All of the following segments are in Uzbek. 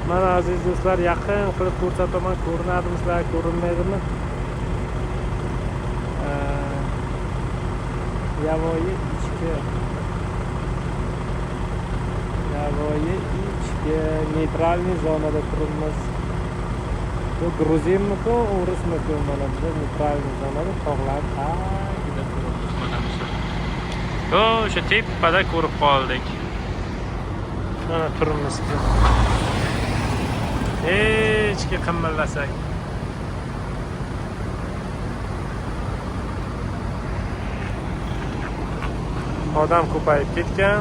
Mana aziz do'stlar, yaqin qilib ko'rsataman, ko'rinadimi sizlarga, ko'rinmaydimi? Yavoyi ichki. Yavoyi ichki neytralniy zonada turibmiz. Bu gruzinmi-ku, o'rismi-ku? Mana biz neytralniy zonada tog'lar tagida turibmiz mana biz. O'sha tepada ko'rib qoldik. Mana turibmiz. Hechki qimirlasak. Odam ko'payib ketgan.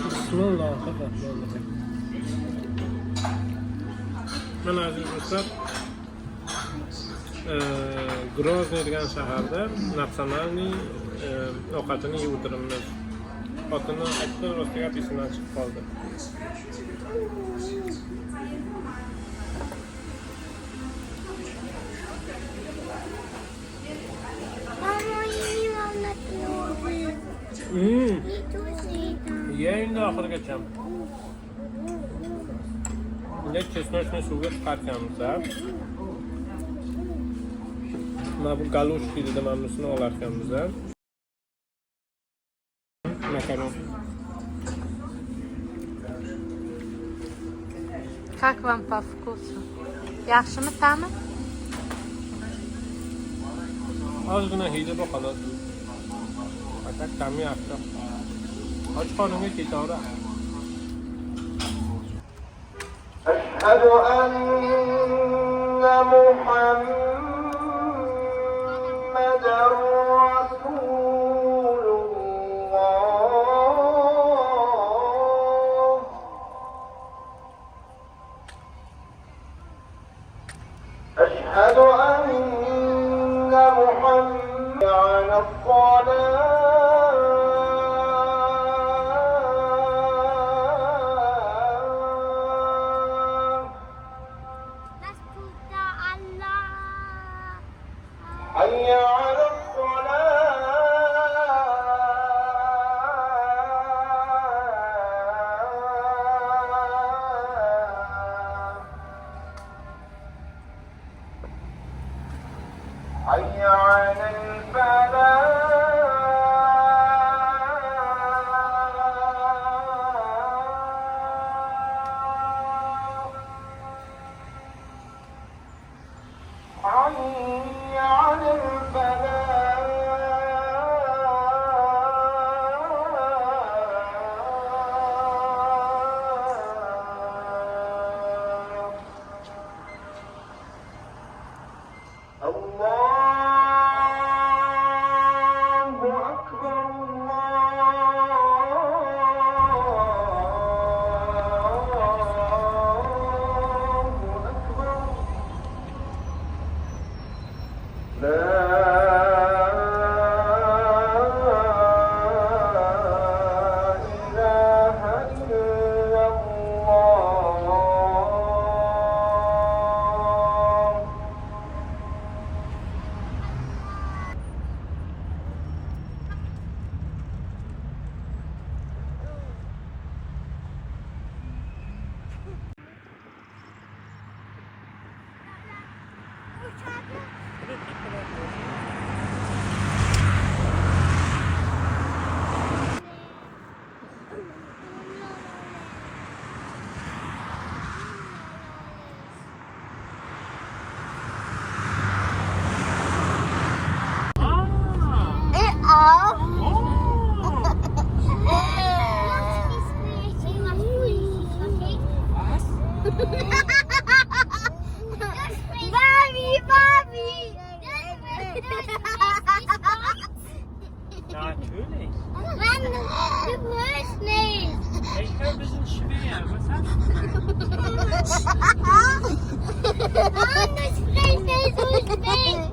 Bismillahirrohmanirrohim. Mana aziz do'stlar, Grozniy degan shaharda nasionalniy ovqatini yeb o'tiribmiz. Xotini aytdi, rost gap esimdan chiqib qoldi. Endi oxirigacha. Bunga chesnochni suvga chiqarganmiz. Mana bu galushki dedim, mana bunisi olarkanmiz. Makaron. Как вам по вкусу? Yaxshimi ta'mi? Ozgina hidi bu xolos. Fakat ta'mi yaxshi. Och qonunga ketavra. أشهد أن محمد رسول الله أشهد أن محمد على الصلاة حي على الصلاة حي على الفلاح حي على الفلاح الله أكبر الله أكبر لا إله إلا الله Natürlich. Mann, du willst nicht. Ich glaube, wir sind schwer. Was hast Mann, du sprichst nicht so schlecht.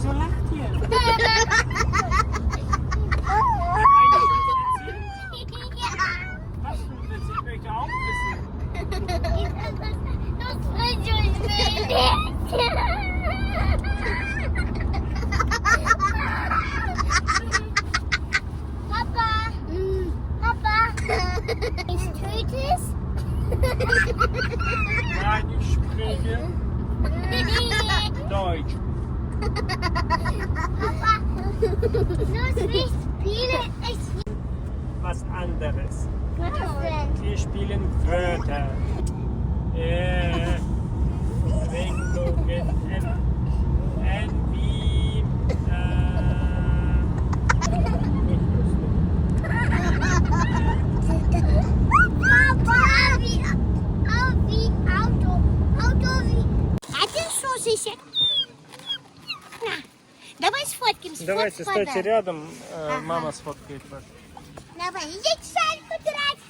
So lacht ihr. Was du willst, ich möchte auch wissen. Du sprichst so schlecht. Papa, los wir spielen es. Was anderes. Was denn? Wir spielen Wörter. Regenbogen, wie, Papa, wie Auto. Auto wie. Это сушище. На, давай сфоткаемся. Давайте, стойте рядом, мама сфоткает вас. Давай, идите шарик играть.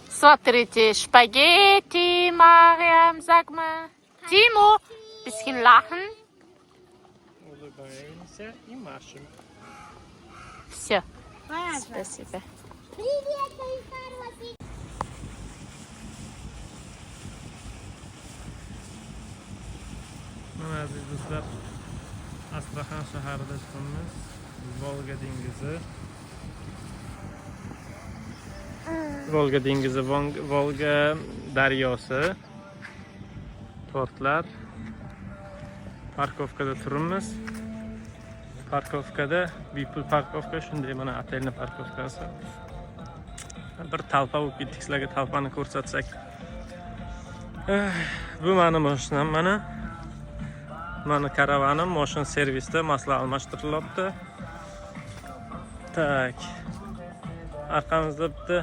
Смотрите, Spaghetti, Mariam, sag mal. Timo, bisschen lachen. Улыбаемся и машем. Все, спасибо. Привет, мои хорошие. Mana aziz do'stlar, Astraxan shahrida chiqamiz. Volga dengizi. Volga dengizi, Volga daryosi. Portlar. Parkovkada turibmiz. Parkovkada bepul parkovka, shunday mana otelni parkovkasi. Bir talpa bo'lib ketdik, sizlarga talpani ko'rsatsak. Bu meni mashinam mana. Mana karavanim, mashin servisda masla almashtirilyapti. Tak. Arqamizda bitta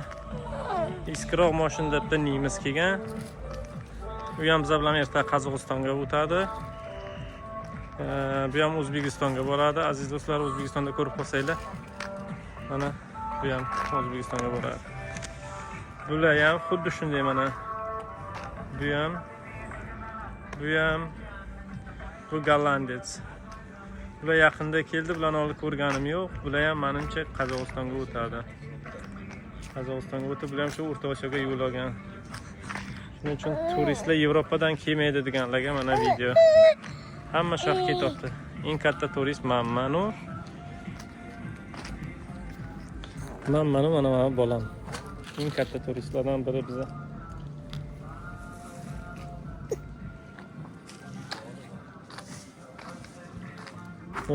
eskiroq mashinada bitta nemis kelgan. U ham biz bilan erta Qozog'istonga o'tadi. Bu ham O'zbekistonga boradi. Aziz do'stlar, O'zbekistonda ko'rib qolsanglar. Mana bu ham O'zbekistonga boradi. Bular ham xuddi shunday mana. Bu ham bu gollandets. Bular yaqinda keldi, bularni olib ko'rganim yo'q. Bular ham menimcha Qozog'istonga o'tadi. Qozog'istonga o'tib, bular ham shu O'rta Osiyoga yo'l olgan. Shuning uchun turistlar Yevropadan kelmaydi deganlarga mana video. Hamma shoh ketyapti. Eng katta turist manmanu. Manmanu mana bolam. Eng katta turistlardan biri biza.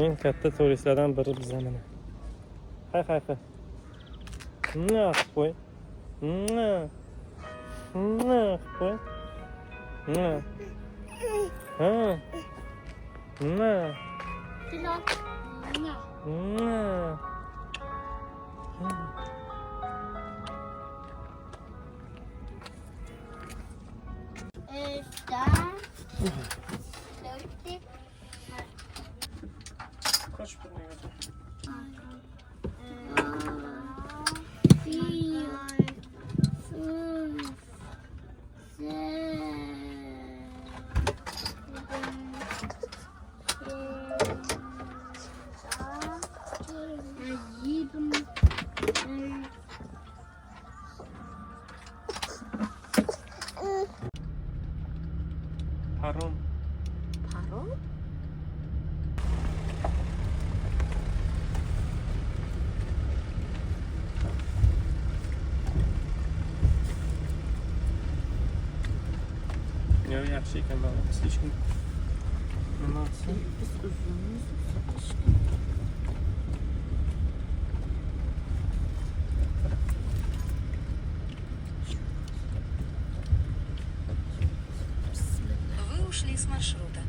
Eng katta turistlardan biri biza mana. Hay. Na, qo'y. Na. Qo'y. Na. Ha. Na. Na. Da. Leute. Kaç buraya? 4, 5, 6, 7. Parom. Parom? Ya yaxshi ekan bana. Слишком. Nima olsin? Biz uzunmiz. Вы ушли с маршрута.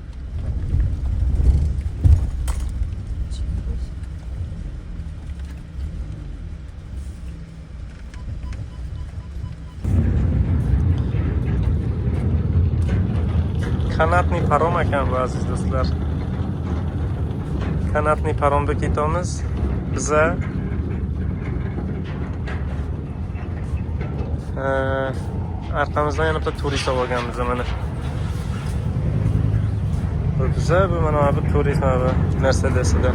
Kanatli parom ekan bu aziz do'stlar. Kanatli paromda ketamiz. Biza arqamizdan yana bitta turist olganmiz mana. Bu biza bu mana bu turist mana bu Mercedes'da.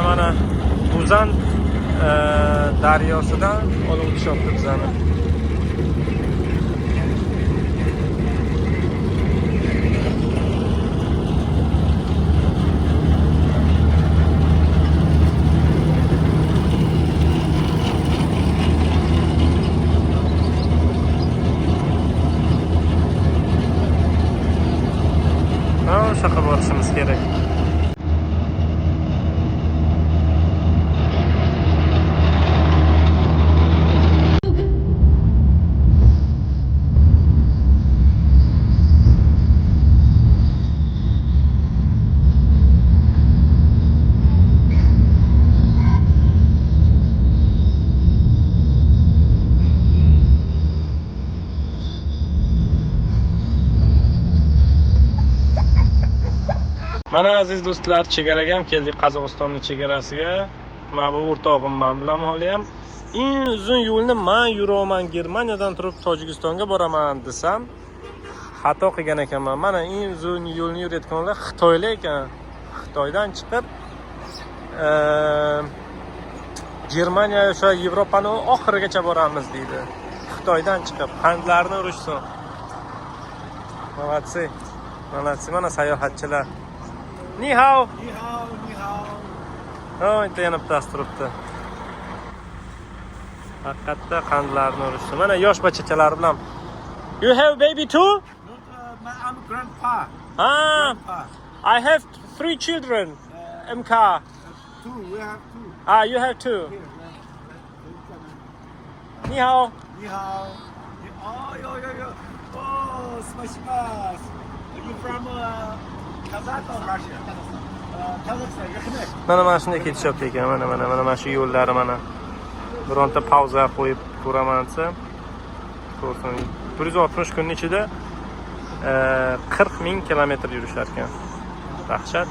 Mana Buzan daryosidan olib o'tishyapti bizani. o'tishimiz kerak. Mana aziz do'stlar, chegaraga ham keldik, Qozog'istonning chegarasiga. Mana bu o'rtog'im men bilan hali ham eng uzun yo'lni men yuraman, Germaniyadan turib Tojikistonga boraman desam, xato qilgan ekanman. Mana eng uzun yo'lni yurayotganlar Xitoylar ekan. Xitoydan chiqib Germaniya o'sha Yevropaning oxirigacha boramiz deydi. Xitoydan chiqib qandlarni urishsin. Malatsi. Malatsi, mana sayohatchilar. Ni hao. Ni hao, ni hao. Oh, bitta yana bittasi turibdi. Haqiqatda qandlarni urishdi. Mana yosh bachachalar bilan. You have baby too? I'm grandpa. Ah, Grandpa. I have 3 children. MK. Two, we have two. Ah, you have 2. Here, Ni hao. ni hao. Oh, yo. Oh, spasiba. You from Kazakh or Russia? Kazakhstan, Yaxnek. Mana shunday ketishyapti ekan. Mana shu yo'llari mana. Bironta pauza qo'yib ko'raman desa, ko'rsin. 160 kunning ichida 40 ming kilometr yurishar ekan. Dahshat.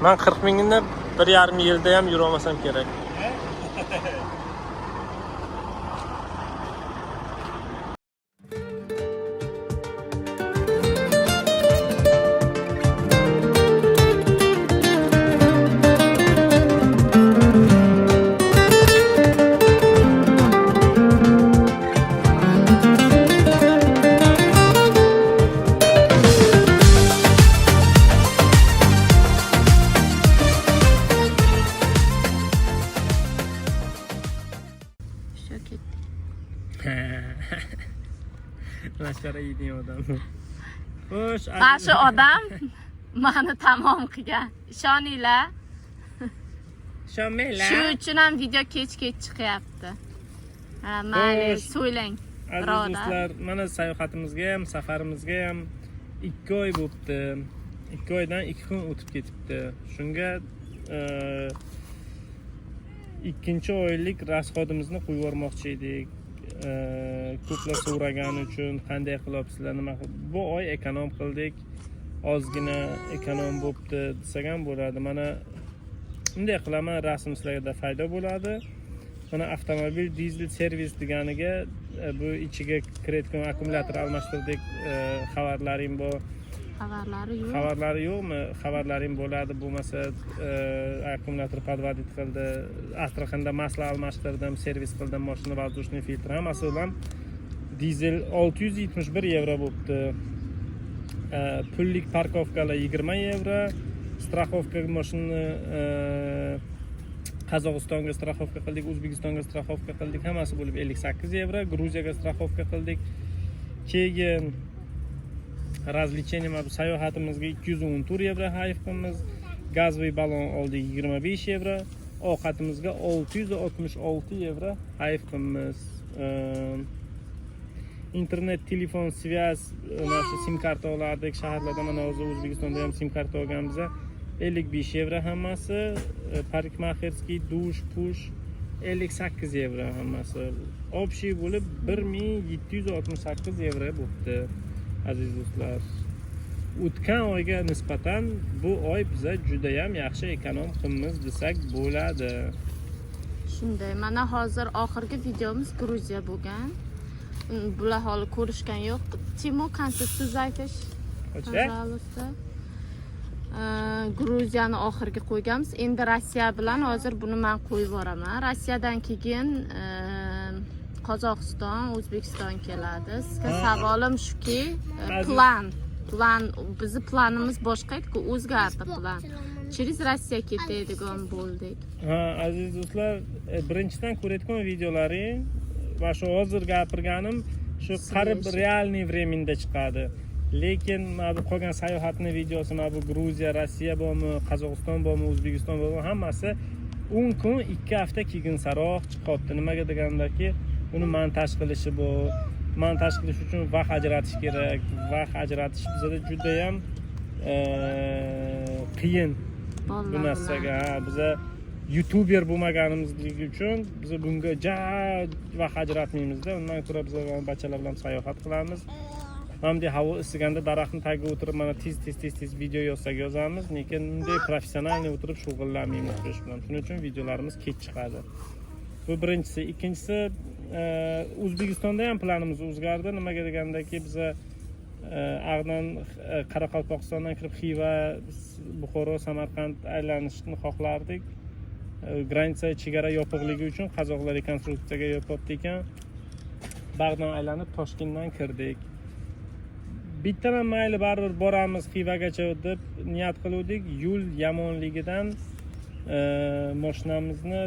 Men 40 mingni 1,5 yilda ham yura olmasam kerak. Shu ketdi. Mashara yeydigan odam. Xo'sh, Qarshi odam meni tamom qilgan. Ishoninglar. Shomela. Shu uchun ham video kech chiqyapti. Ha, mayli, so'ylang. Aziz Birodar. do'stlar, mana sayohatimizga ham, safarimizga ham 2 oy bo'libdi. 2 oydan 2 kun o'tib ketibdi. Shunga ikkinchi oylik rasxodimizni qo'yib yubormoqchi edik. Ko'plar so'ragani uchun qanday qilyapsizlar, nima bu oy ekonom qildik. Ozgina ekonom bo'libdi desak ham bo'ladi. Mana bunday qilaman, rasm sizlarga foyda bo'ladi. Mana avtomobil dizel servis deganiga bu ichiga kirayotgan akkumulyator almashtirdik, xabarlaring bor. Xabarlari yo'q. Xabarlari yo'qmi? Xabarlaring bo'ladi. Bo'lmasa akkumulyator podvodit qildi, Astraxanda masla almashtirdim, servis qildim, mashina воздушный filtr hammasi bilan dizel 671 yevro bo'libdi. Pullik parkovkalar 20 yevro, страховка mashina Qozog'istonga страховка qildik, O'zbekistonga страховка qildik, hammasi bo'lib 58 yevro, Gruziyaga страховка qildik. Keyin razlicheniya sayohatimizga 214 yevro hayf qilamiz. Gazli balon oldik 25 yevro. Ovqatimizga 666 yevro hayf qilamiz. Internet, telefon, svязь, mana shu sim karta olardik. Shaharlarda mana hozir O'zbekistonda ham sim karta olganmiz. 55 yevro hammasi. Parikmaxerskiy, dush, push 58 yevro hammasi. Общий bo'lib 1768 yevro bo'libdi. Aziz do'stlar, o'tgan oyga nisbatan bu oy biza juda ham yaxshi ekonom qilamiz desak bo'ladi. Shunday, mana hozir oxirgi videomiz Gruziya bo'lgan. Bular hali ko'rishgan yo'q. Timo, qancha so'z aytish? Pожалуйста. Gruziyani oxirgi qo'yganmiz. Endi Rossiya bilan hozir buni men qo'yib yuboraman. Rossiyadan keyin Qozog'iston, O'zbekiston keladi. Sizga savolim shuki, plan bizni planimiz boshqa edi-ku, o'zgardi plan. Через Rossiya ketadigan bo'ldik. Ha, aziz do'stlar, birinchidan ko'rayotgan videolaring va shu hozir gapirganim shu qarib realniy временda chiqadi. Lekin mana bu qolgan sayohatni videosi, mana bu Gruziya, Rossiya bo'lmi, Qozog'iston bo'lmi, O'zbekiston bo'lmi, hammasi 10 kun, 2 hafta keginsaroq chiqyapti. Nimaga degandaki, uni montaj qilishi bu. Montaj qilish uchun vaqt ajratish kerak. Vaqt ajratish bizda juda ham qiyin bu narsaga. Biza YouTuber bo'lmaganimizligi uchun biz bunga vaqt ajratmaymizda. Undan ko'ra biz bachalar bilan sayohat qilamiz. Hamda havo isiganda daraxtning tagiga o'tirib mana tez video yozsak yozamiz, lekin bunday professional o'tirib shug'ullanmaymiz bu ish bilan. Shuning uchun videolarimiz kech chiqadi. Bu birinchisi. Ikkinchisi, O'zbekistonda ham planimiz o'zgardi. Nimaga degandaki, biz Ag'dan Qoraqalpog'istondan kirib Xiva, Buxoro, Samarqand aylanishni xohlardik. Granitsa chegara yopiqligi uchun qozoqlar rekonstruksiyaga yopyapti ekan. Bag'dan aylanib Toshkentdan kirdik. Bittadan mayli baribir boramiz Xivagacha deb niyat qiluvdik. Yo'l yomonligidan mashinamizni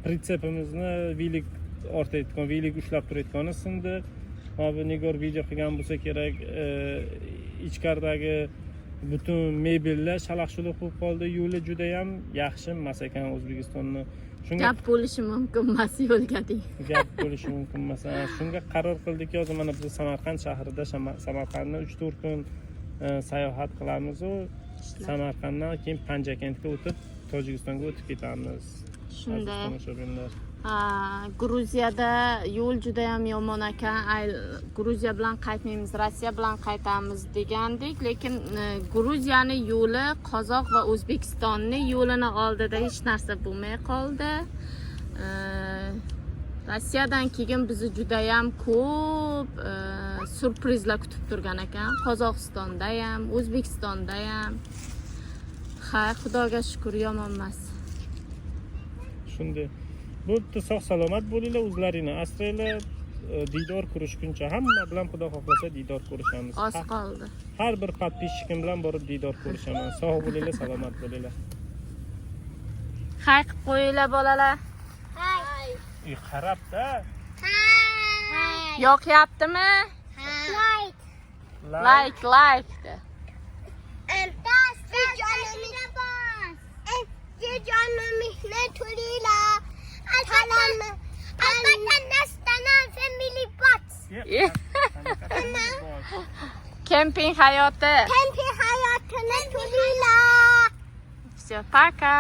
pritsepimizni vilik ortayotgan, vilik ushlab turayotgani sindi. Mana Nigor video qilgan bo'lsa kerak, ichkaridagi butun mebellar shalaq-shuluq bo'lib qoldi. Yo'li juda ham yaxshi emas ekan O'zbekistonni. Gap bo'lishi mumkin emas yo'lga deng. Gap bo'lishi mumkin emas. Shunga qaror qildik, hozir mana biz Samarqand shahrida Samarqandni 3-4 kun sayohat qilamiz u Samarqanddan keyin Panjakentga o'tib Tojikistonga o'tib ketamiz. Shunday. Gruziyada yo'l juda ham yomon ekan. Gruziya bilan qaytmaymiz, Rossiya bilan qaytamiz degandik, lekin Gruziyani yo'li Qozoq va O'zbekistonning yo'lini oldida hech narsa bo'lmay qoldi. Rossiyadan keyin bizni juda ham ko'p surprizlar kutib turgan ekan. Qozog'istonda ham, O'zbekistonda ham. Xudoga shukr, yomon emas. Shunday. Bu sog' salomat bo'linglar, o'zlaringni asranglar, diydor ko'rishguncha hamma bilan Xudo xohlasa diydor ko'rishamiz. Oz qoldi. Har bir podpischikim bilan borib diydor ko'rishaman. Sog' bo'linglar, salomat bo'linglar. Xayr qilib qo'yinglar bolalar. Qarabda. Yoqyaptimi? Like de. Kemping hayoti. Kemping hayotini turinglar. Все, пока.